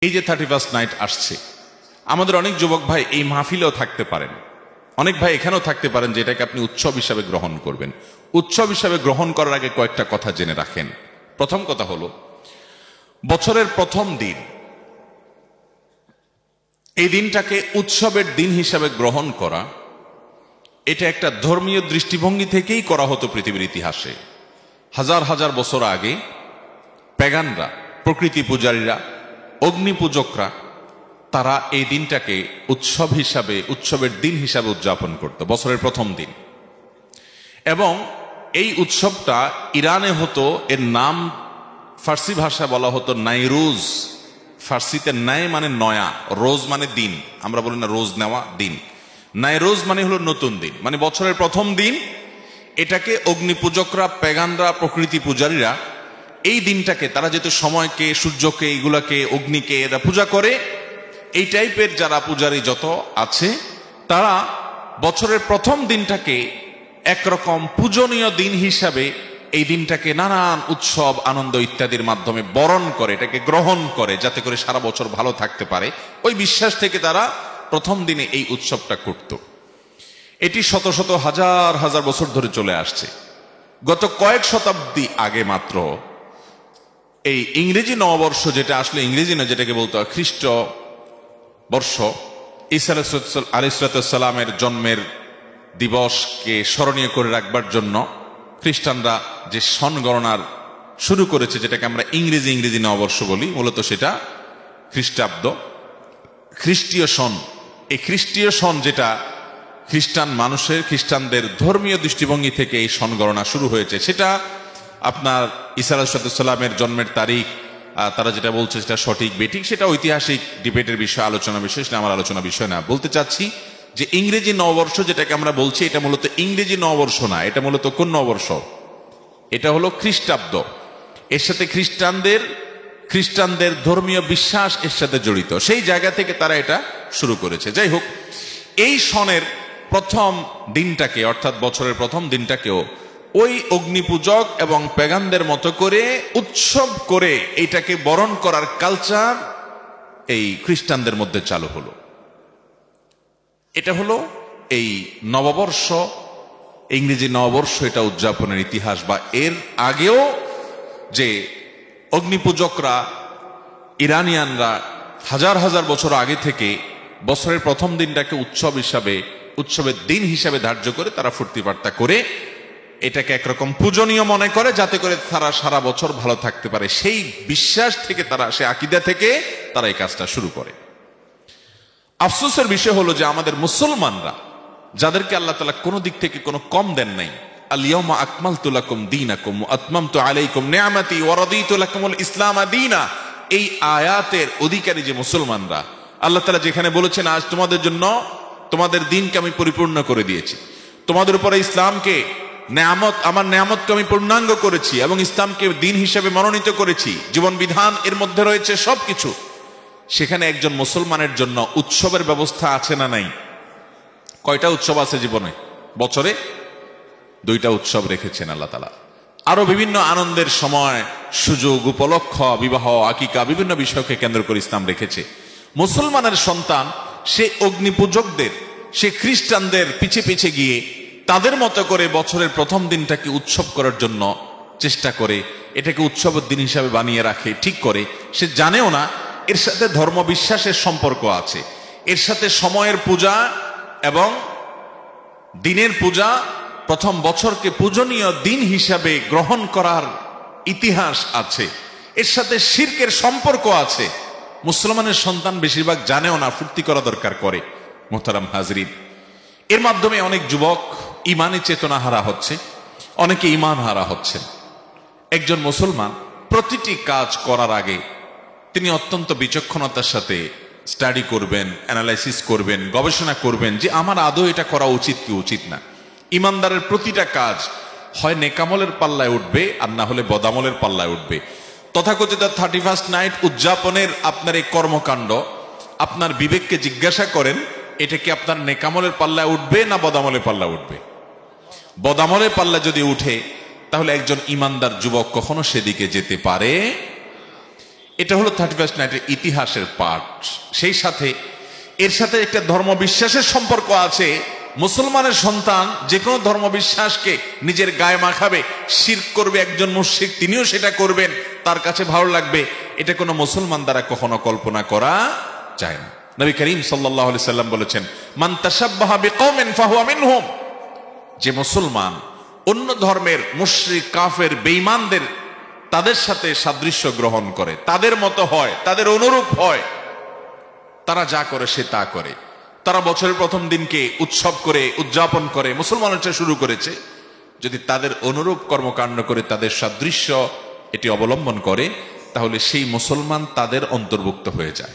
এই যে 31st night আসছে, আমাদের অনেক যুবক ভাই এই মাহফিলেও থাকতে পারেন, অনেক ভাই এখানেও থাকতে পারেন, যে এটাকে আপনি উৎসব হিসাবে গ্রহণ করবেন। উৎসব হিসাবে গ্রহণ করার আগে কয়েকটা কথা জেনে রাখেন। প্রথম কথা হলো, বছরের প্রথম দিন, এই দিনটাকে উৎসবের দিন হিসাবে গ্রহণ করা, এটা একটা ধর্মীয় দৃষ্টিভঙ্গি থেকেই করা হতো পৃথিবীর ইতিহাসে। হাজার হাজার বছর আগে প্যাগানরা, প্রকৃতি পূজারীরা, অগ্নি পূজকরা, তারা এই দিনটাকে উৎসব হিসাবে, উৎসবের দিন হিসাবে উদযাপন করত, বছরের প্রথম দিন। এবং এই উৎসবটা ইরানে হতো, এর নাম ফার্সি ভাষা বলা হতো নাইরুজ। ফার্সিতে নাই মানে নয়া, রোজ মানে দিন, আমরা বলি না রোজ নেওয়া, দিন। নাইরোজ মানে হলো নতুন দিন, মানে বছরের প্রথম দিন। এটাকে অগ্নি পূজকরা, প্যাগানরা, প্রকৃতি পূজারীরা এই দিনটাকে, তারা যেহেতু সময়কে, সূর্যকে, এগুলাকে, অগ্নিকে এরা পূজা করে, এই টাইপের যারা পূজারী যত আছে, তারা বছরের প্রথম দিনটাকে একরকম পূজনীয় দিন হিসাবে, এই দিনটাকে নানান উৎসব, আনন্দ ইত্যাদির মাধ্যমে বরণ করে, এটাকে গ্রহণ করে, যাতে করে সারা বছর ভালো থাকতে পারে। ওই বিশ্বাস থেকে তারা প্রথম দিনে এই উৎসবটা করত। এটি শত শত হাজার হাজার বছর ধরে চলে আসছে। গত কয়েক শতাব্দী আগে মাত্র এই ইংরেজি নববর্ষ, যেটা আসলে ইংরেজি না, যেটাকে বলতে হয় খ্রিস্ট বর্ষ, ঈসা আলাইহিস সালামের জন্মের দিবসকে স্মরণীয় করে রাখবার জন্য খ্রিস্টানরা যে সন গণনার শুরু করেছে, যেটাকে আমরা ইংরেজি নববর্ষ বলি, মূলত সেটা খ্রিস্টাব্দ, খ্রিস্টীয় সন। এই খ্রিস্টীয় সন, যেটা খ্রিস্টান মানুষের, খ্রিস্টানদের ধর্মীয় দৃষ্টিভঙ্গি থেকে এই সন গণনা শুরু হয়েছে, সেটা আপনার ঈসা আলাইহিস সালামের জন্মের তারিখ, তারা যেটা বলছে সেটা সঠিক বেঠিক, সেটা ঐতিহাসিক ডিবেটের বিষয়, আলোচনা বিষয়, সেটা আমার আলোচনা বিষয় না। বলতে চাচ্ছি যে ইংরেজি নববর্ষ যেটাকে আমরা বলছি, এটা মূলত ইংরেজি নববর্ষ না, এটা মূলত কোন নববর্ষ? এটা হলো খ্রিস্টাব্দ। এর সাথে খ্রিস্টানদের ধর্মীয় বিশ্বাস এর সাথে জড়িত, সেই জায়গা থেকে তারা এটা শুরু করেছে। যাই হোক, এই সনের প্রথম দিনটাকে, অর্থাৎ বছরের প্রথম দিনটাকেও ওই অগ্নিপূজক এবং প্যাগানদের মতো করে উৎসব করে এইটাকে বরণ করার কালচার এই খ্রিস্টানদের মধ্যে চালু হলো। এটা হলো এই নববর্ষ, ইংরেজি নববর্ষ, এটা উদযাপনের ইতিহাস। বা এর আগেও যে অগ্নিপূজকরা, ইরানিয়ানরা হাজার হাজার বছর আগে থেকে বছরের প্রথম দিনটাকে উৎসব হিসাবে, উৎসবের দিন হিসাবে ধার্য করে তারা ফুর্তি বার্তা করে এটাকে একরকম পূজনীয় মনে করে, যাতে করে তারা সারা বছর ভালো থাকতে পারে। সেই বিশ্বাস থেকে তারা, সে আকীদা থেকে তারা এই কাজটা শুরু করে। আফসোসের বিষয় হলো যে আমাদের মুসলমানরা, যাদেরকে আল্লাহ তাআলা কোনো দিক থেকে কোনো কম দেন নাই, আল-ইয়াউমা আকমালতু লাকুম দীনাকুম ওয়া আতমামতু আলাইকুম নি'মাতি ওয়া রাদিতু লাকুমুল ইসলাম দীনা, এই আয়াতের অধিকারী যে মুসলমানরা, আল্লাহ তাআলা যেখানে বলেছেন আজ তোমাদের জন্য তোমাদের দিনকে আমি পরিপূর্ণ করে দিয়েছি, তোমাদের উপরে ইসলামকে নেয়ামত, আমার নেয়ামতকে আমি পূর্ণাঙ্গ করেছি এবং ইসলামকে দিন হিসেবে মনোনীত করেছি, জীবন বিধান এর মধ্যে রয়েছে সবকিছু, সেখানে একজন মুসলমানের জন্য উৎসবের ব্যবস্থা আছে না নাই? কয়টা উৎসব আছে জীবনে? বছরে 2টা উৎসব রেখেছেন আল্লাহ তাআলা। আরো বিভিন্ন আনন্দের সময়, সুযোগ, উপলক্ষ, বিবাহ, আকিকা, বিভিন্ন বিষয়কে কেন্দ্র করে ইসলাম রেখেছে। মুসলমানের সন্তান সে অগ্নিপূজকদের, সে খ্রিস্টানদের পিছে পিছে গিয়ে তাদের মতো করে বছরের প্রথম দিনটাকে উৎসব করার জন্য চেষ্টা করে, এটাকে উৎসবের দিন হিসাবে বানিয়ে রাখে, ঠিক করে। সে জানেও না এর সাথে ধর্ম বিশ্বাসের সম্পর্ক আছে, এর সাথে সময়ের পূজা এবং দিনের পূজা, প্রথম বছরকে পূজনীয় দিন হিসাবে গ্রহণ করার ইতিহাস আছে, এর সাথে শিরকের সম্পর্ক আছে। মুসলমানের সন্তান বেশিরভাগ জানেও না, ফুর্তি করা দরকার করে। মোহতারাম হাজরিন, এর মাধ্যমে অনেক যুবক ইমানে চেতনা হারা হচ্ছে, অনেকে ইমান হারা হচ্ছেন। একজন মুসলমান প্রতিটি কাজ করার আগে তিনি অত্যন্ত বিচক্ষণতার সাথে স্টাডি করবেন, অ্যানালাইসিস করবেন, গবেষণা করবেন যে আমার আদৌ এটা করা উচিত কি উচিত না। ইমানদারের প্রতিটা কাজ হয় নেকামলের পাল্লায় উঠবে, আর না হলে বদামলের পাল্লায় উঠবে। তথাকথিত 31st নাইট উদযাপনের আপনার এই কর্মকাণ্ড, আপনার বিবেককে জিজ্ঞাসা করেন, এটা কি আপনার নেকামলের পাল্লায় উঠবে না বদামলের পাল্লায় উঠবে? বদামলের পাল্লা যদি উঠে, তাহলে একজন ইমানদার যুবক কখনো সেদিকে যেতে পারে। এটা হলো 31st নাইটের ইতিহাসের পাঠ। সেই সাথে এর সাথে একটা ধর্মবিশ্বাসের সম্পর্ক আছে। মুসলমানের সন্তান যে কোনো ধর্মবিশ্বাসকে নিজের গায়ে মাখাবে, শিরক করবে, একজন মুশরিক তিনিও সেটা করবেন, তার কাছে ভালো লাগবে, এটা কোনো মুসলমান দ্বারা কখনো কল্পনা করা যায় না। নবী করিম সাল্লাল্লাহু আলাইহি সাল্লাম বলেছেন, মান তাশাব্বাহা বিকওমিন ফাহুয়া মিনহুম। যে মুসলমান অন্য ধর্মের মুশরিক, কাফের, বেঈমানদের তাদের সাথে সাদৃশ্য গ্রহণ করে, তাদের মতো হয়, তাদের অনুরূপ হয়, তারা যা করে সে তা করে। তারা বছরের প্রথম দিনকে উৎসব করে, উদযাপন করে, মুসলমানরা শুরু করেছে। যদি তাদের অনুরূপ কর্মকাণ্ড করে, তাদের সাদৃশ্য এটি অবলম্বন করে, তাহলে সেই মুসলমান তাদের অন্তর্ভুক্ত হয়ে যায়।